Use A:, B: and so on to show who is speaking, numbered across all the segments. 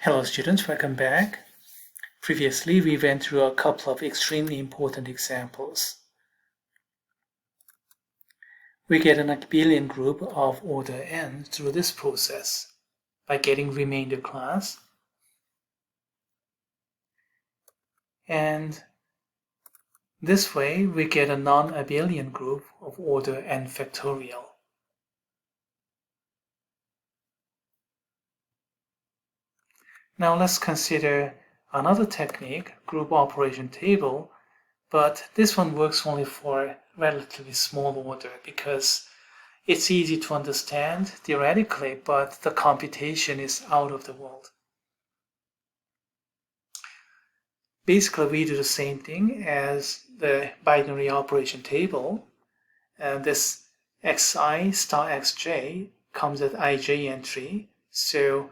A: Hello students, welcome back. Previously, we went through a couple of extremely important examples. We get an abelian group of order n through this process by getting remainder class. And this way, we get a non-abelian group of order n factorial. Now let's consider another technique, group operation table, but this one works only for relatively small order because it's easy to understand theoretically, but the computation is out of the world. Basically, we do the same thing as the binary operation table, and this xi star xj comes at ij entry. So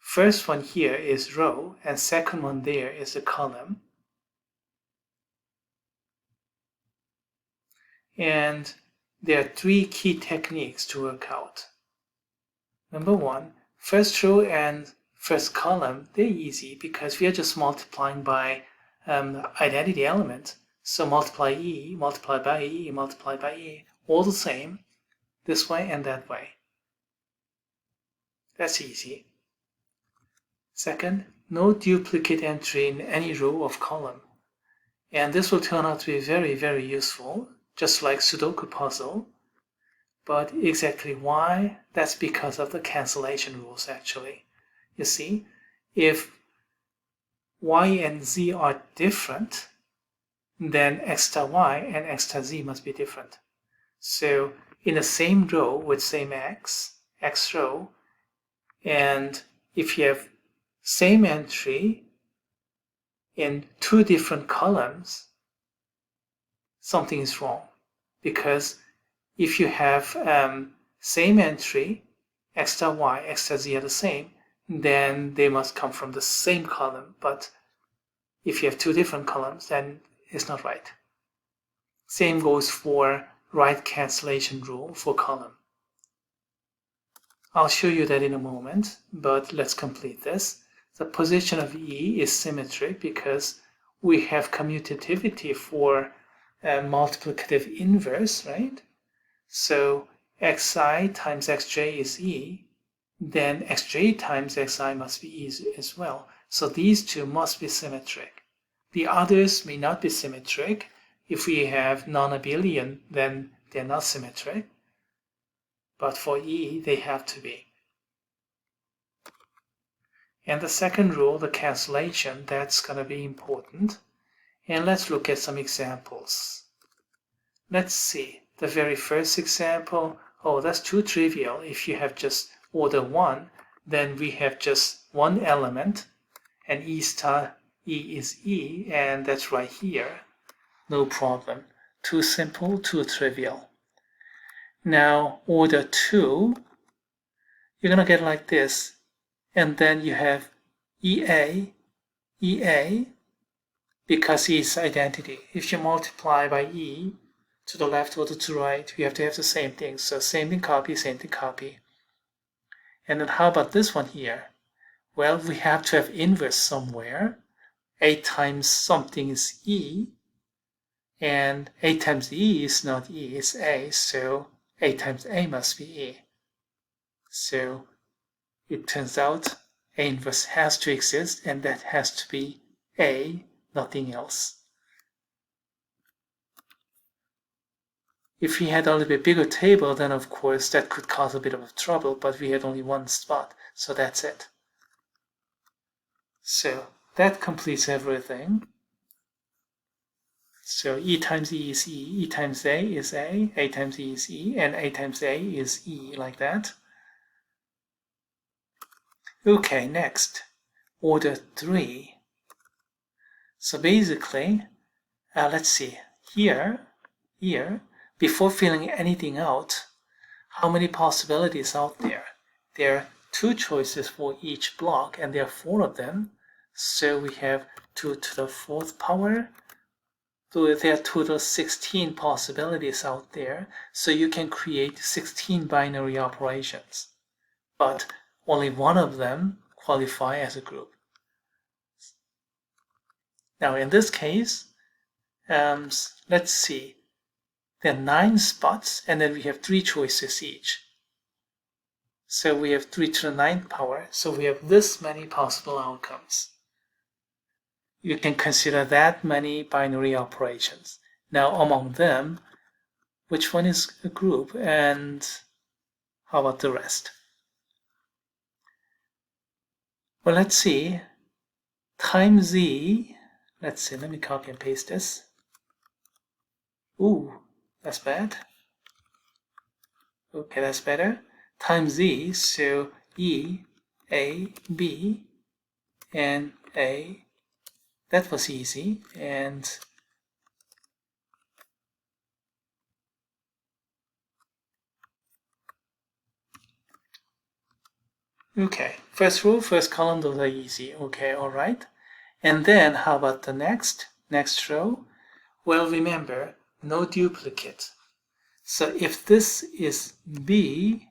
A: first one here is row, and second one there is the column. And there are three key techniques to work out. Number one, first row and first column, they're easy because we are just multiplying by identity element. So multiply E, multiply by E, multiply by E, all the same, this way and that way. That's easy. Second, no duplicate entry in any row of column. And this will turn out to be very, very useful, just like Sudoku puzzle. But exactly why? That's because of the cancellation rules, actually. You see, if y and z are different, then x star y and x star z must be different. So in the same row with same x row, and if you have same entry in two different columns, something is wrong. Because if you have same entry, x star y, x star z are the same, then they must come from the same column. But if you have two different columns, then it's not right. Same goes for right cancellation rule for column. I'll show you that in a moment, but let's complete this. The position of E is symmetric because we have commutativity for multiplicative inverse, right? So xi times xj is E, then xj times xi must be E as well. So these two must be symmetric. The others may not be symmetric. If we have non-abelian, then they're not symmetric. But for E, they have to be. And the second rule, the cancellation, that's going to be important. And let's look at some examples. Let's see. The very first example, oh, that's too trivial. If you have just order 1, then we have just one element, and E star E is E, and that's right here. No problem. Too simple, too trivial. Now, order 2, you're going to get like this, and then you have EA, because E is identity. If you multiply by E, to the left or to the right, we have to have the same thing. So same thing copy, same thing copy. And then how about this one here? Well, we have to have inverse somewhere. A times something is E, and A times E is not E, it's A, so A times A must be E. So it turns out A inverse has to exist, and that has to be A, nothing else. If we had a little bit bigger table, then of course that could cause a bit of trouble, but we had only one spot, so that's it. So that completes everything. So E times E is E, E times A is A times E is E, and A times A is E, like that. Okay, next, order 3. So basically, let's see, here, before filling anything out, how many possibilities out there? There are 2 choices for each block, and there are 4 of them. So we have 2 to the 4th power. So there are total 16 possibilities out there. So you can create 16 binary operations. But only one of them qualify as a group. Now in this case, let's see. There are 9 spots, and then we have 3 choices each. So we have 3 to the 9th power, so we have this many possible outcomes. You can consider that many binary operations. Now among them, which one is a group, and how about the rest? Well, let's see. Times z, let's see, let me copy and paste this. Ooh, that's bad. Okay, that's better. Times z, so E, A, B, and A. That was easy. And okay, first row, first column, those are easy. Okay, all right. And then how about the next row? Well, remember, no duplicate. So if this is B,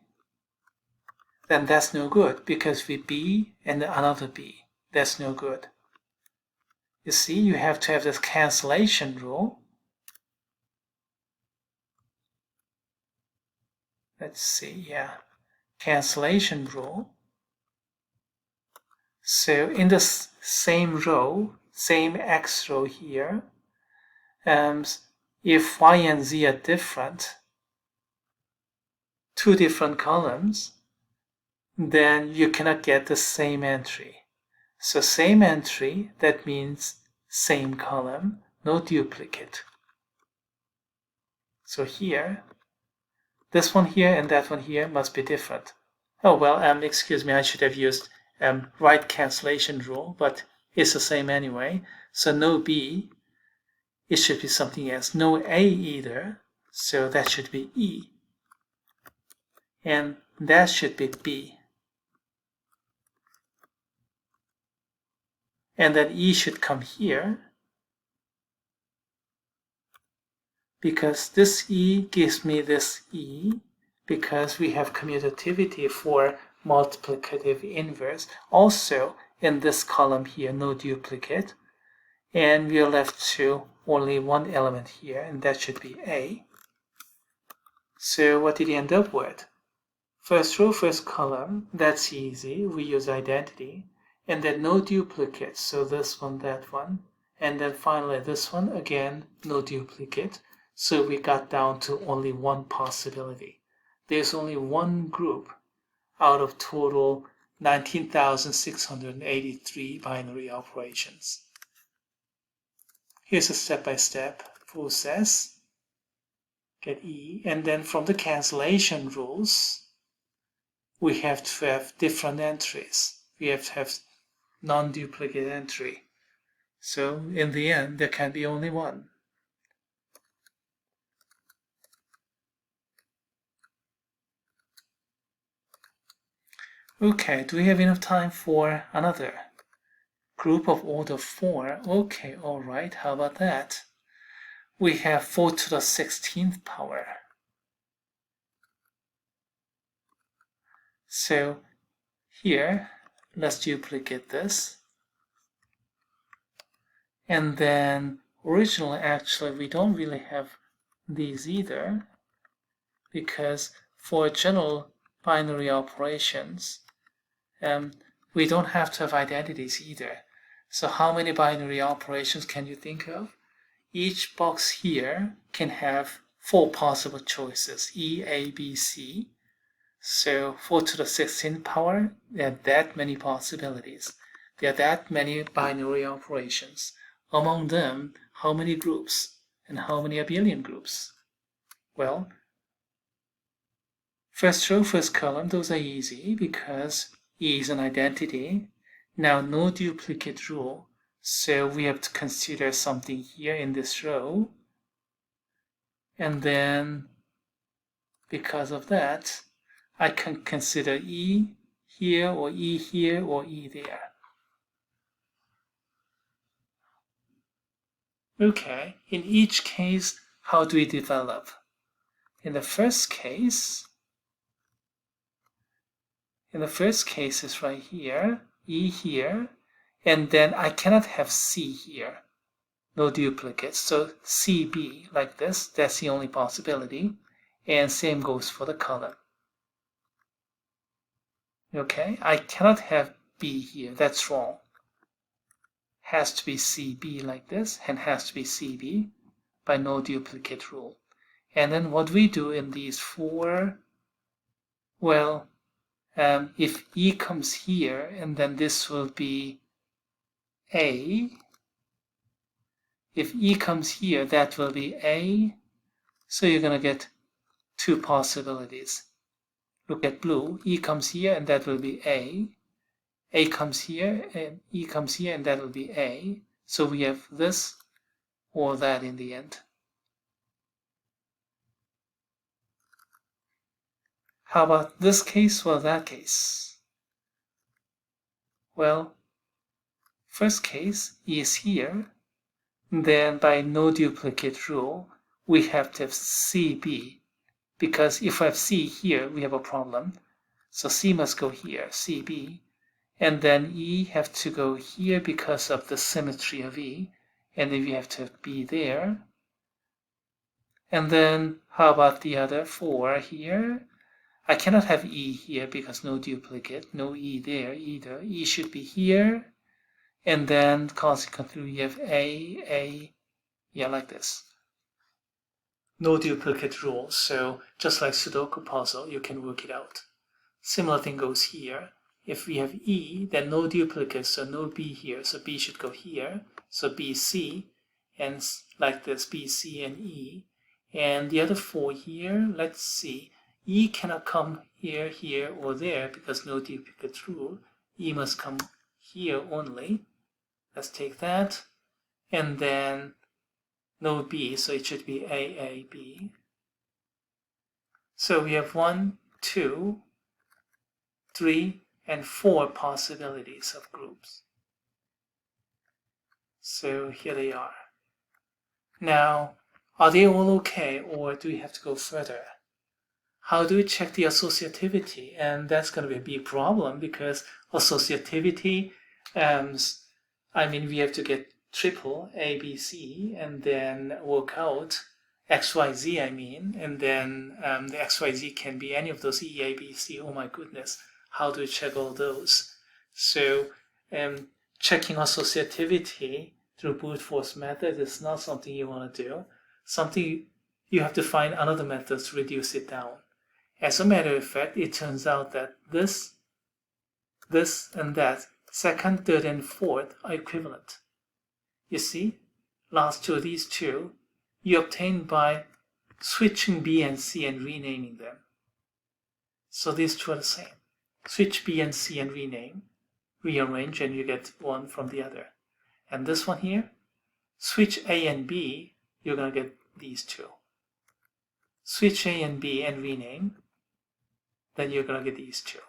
A: then that's no good, because we B and another B. That's no good. You see, you have to have this cancellation rule. Let's see, yeah, cancellation rule. So in this same row, same X row here, if Y and Z are different, 2 different columns, then you cannot get the same entry. So same entry, that means same column, no duplicate. So here, this one here and that one here must be different. Oh well, excuse me, I should have used right cancellation rule, but it's the same anyway. So no B, it should be something else. No A either, so that should be E. And that should be B. And then E should come here, because this E gives me this E, because we have commutativity for multiplicative inverse. Also, in this column here, no duplicate. And we are left to only one element here, and that should be A. So what did you end up with? First row, first column, that's easy. We use identity. And then no duplicates, so this one, that one. And then finally this one, again, no duplicate. So we got down to only one possibility. There's only one group out of total 19,683 binary operations. Here's a step-by-step process. Get E, and then from the cancellation rules, we have to have different entries. We have to have non-duplicate entry. So in the end, there can be only one. Okay, do we have enough time for another? Group of order 4. Okay, all right, how about that? We have 4 to the 16th power. So here, let's duplicate this. And then originally, actually, we don't really have these either, because for general binary operations, we don't have to have identities either. So how many binary operations can you think of? Each box here can have 4 possible choices, E, A, B, C. So 4 to the 16th power, there are that many possibilities. There are that many binary operations. Among them, how many groups? And how many abelian groups? Well, first row, first column, those are easy because E is an identity. Now, no duplicate rule, so we have to consider something here in this row. And then, because of that, I can consider E here, or E here, or E there. Okay, in each case, how do we develop? In the first case is right here. E here, and then I cannot have C here. No duplicates. So CB like this, that's the only possibility. And same goes for the column. Okay, I cannot have B here, that's wrong. Has to be CB like this, and has to be CB by no duplicate rule. And then what we do in these four, well, if E comes here, and then this will be A. If E comes here, that will be A. So you're going to get two possibilities. Look at blue. E comes here, and that will be A. A comes here, and E comes here, and that will be A. So we have this or that in the end. How about this case or that case? Well, first case, E is here. Then by no duplicate rule, we have to have CB. Because if I have C here, we have a problem. So C must go here, CB. And then E have to go here because of the symmetry of E. And then we have to have B there. And then how about the other four here? I cannot have E here because no duplicate, no E there either. E should be here. And then consequently we have A, yeah, like this. No duplicate rule, so just like Sudoku puzzle, you can work it out. Similar thing goes here. If we have E, then no duplicates, so no B here, so B should go here. So BC, and like this, BC and E. And the other four here, let's see. E cannot come here, here, or there because no duplicate rule. E must come here only. Let's take that. And then no B, so it should be AAB. So we have 1, 2, 3, and 4 possibilities of groups. So here they are. Now, are they all okay, or do we have to go further? How do we check the associativity? And that's going to be a big problem because associativity, I mean, we have to get triple A, B, C, and then work out X, Y, Z, I mean, and then the X, Y, Z can be any of those E, A, B, C. Oh my goodness, how do we check all those? So checking associativity through brute force method is not something you want to do. Something you have to find another method to reduce it down. As a matter of fact, it turns out that this, and that, second, third, and fourth are equivalent. You see, last two of these two, you obtain by switching B and C and renaming them. So these two are the same. Switch B and C and rename, rearrange, and you get one from the other. And this one here, switch A and B, you're going to get these two. Switch A and B and rename, then you're going to get these two.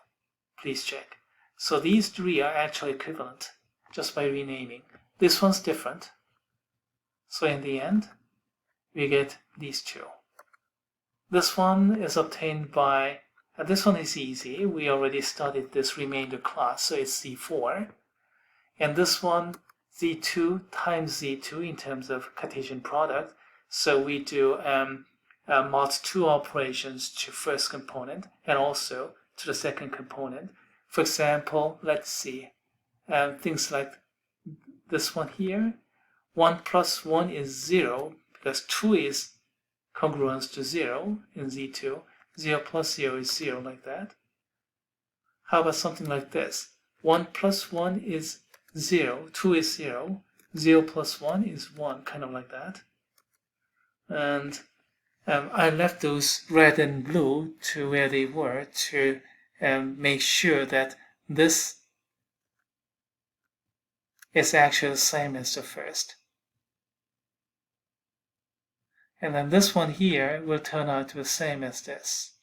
A: Please check. So these three are actually equivalent just by renaming. This one's different. So in the end, we get these two. This one is obtained by, this one is easy. We already studied this remainder class, so it's Z4. And this one, Z2 times Z2 in terms of Cartesian product. So we do mod 2 operations to first component and also to the second component. For example, let's see, things like this one here. 1 plus 1 is 0 because 2 is congruent to 0 in Z2. 0 plus 0 is 0 like that. How about something like this? 1 plus 1 is 0, 2 is 0, 0 plus 1 is 1, kind of like that. And I left those red and blue to where they were to make sure that this is actually the same as the first. And then this one here will turn out to be the same as this,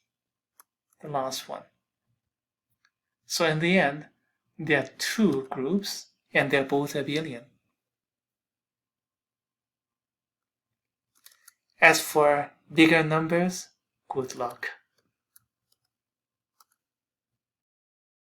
A: the last one. So in the end, there are two groups, and they're both abelian. As for bigger numbers, good luck.